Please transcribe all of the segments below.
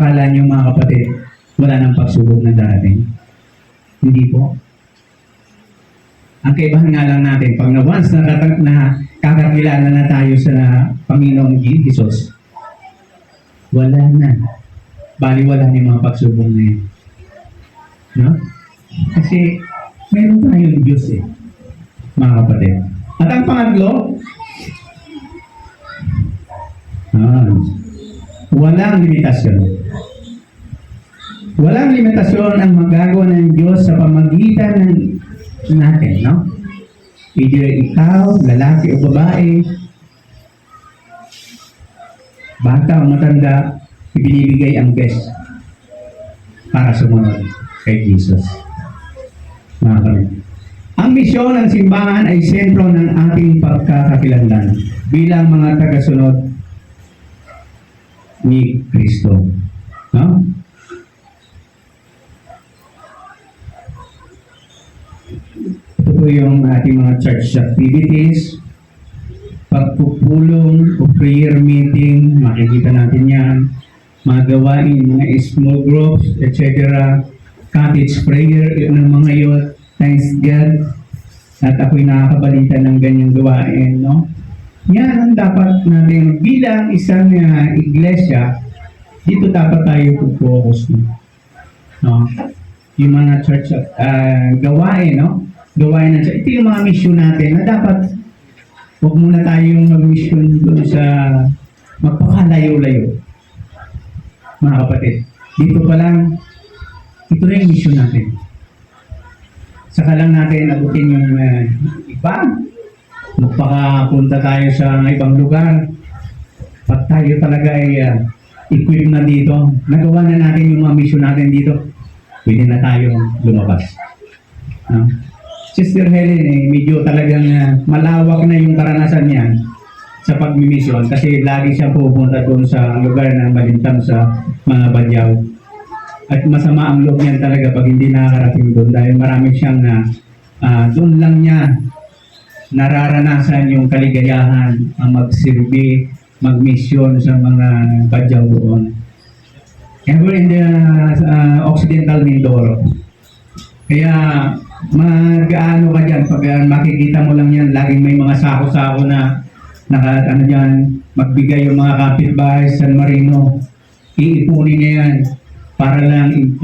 akala niyo mga kapatid, wala nang pagsubok na darating. Hindi po. Ang kaibahan nga lang natin, pag na once na kakakilala na tayo sa Panginoong Jesus, wala na. Bali wala na yung mga pagsubok na yun. No? Kasi meron tayong Diyos mga kapatid. At ang pangatlo, walang limitasyon. Walang limitasyon ang magagawa ng Diyos sa pamagitan ng natin, no? Either ikaw, lalaki o babae, bata o matanda, ibinibigay ang best para sumunod kay Jesus. Mga kapatid. Ang misyon ng simbahan ay sentro ng ating pagkakakilanlan bilang mga tagasunod ni Kristo. No? Ito po yung ating mga church activities, pagpupulong o prayer meeting, makikita natin yan, mga gawain, mga small groups, etc. Cottage prayer ng mga youth, thanks God. At ako'y nakakabalita ng ganyang gawain, no? Yan ang dapat natin bilang isang iglesia, dito dapat tayo focus, no? Yung mga church gawain, no? Gawain na ito yung mga mission natin na dapat huwag muna tayong mag-mission doon sa magpakalayo-layo. Mga kapatid, dito pa lang, ito na yung mission natin. Saka lang natin abutin yung iba. Magpakapunta tayo sa ibang lugar. Pag tayo talaga ay equip na dito, nagawa na natin yung mga mission natin dito, pwede na tayo lumabas. Sister Helen, medyo talagang malawak na yung karanasan niya sa pagmimisyon kasi lagi siya pupunta doon sa lugar na malintang sa mga badyaw. At masama ang loob niyan talaga pag hindi nakakarating doon dahil marami siyang doon lang niya nararanasan yung kaligayahan, ang magsilbi, magmisyon sa mga badyaw doon. And we're in the Occidental Mindoro. Kaya mag-ano ka dyan, pag makikita mo lang yan, laging may mga sako-sako na dyan, magbigay yung mga kapitbahay sa San Marino. Iipunin niya yan para lang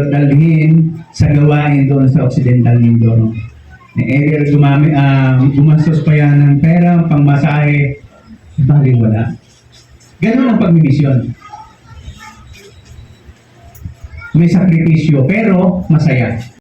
dalhin sa gawain doon sa Occidental Mindoro. Either gumastos pa yan ng pera, pangmasahe, bali wala. Ganun ang pagmimisyon. May sakripisyo, pero masaya.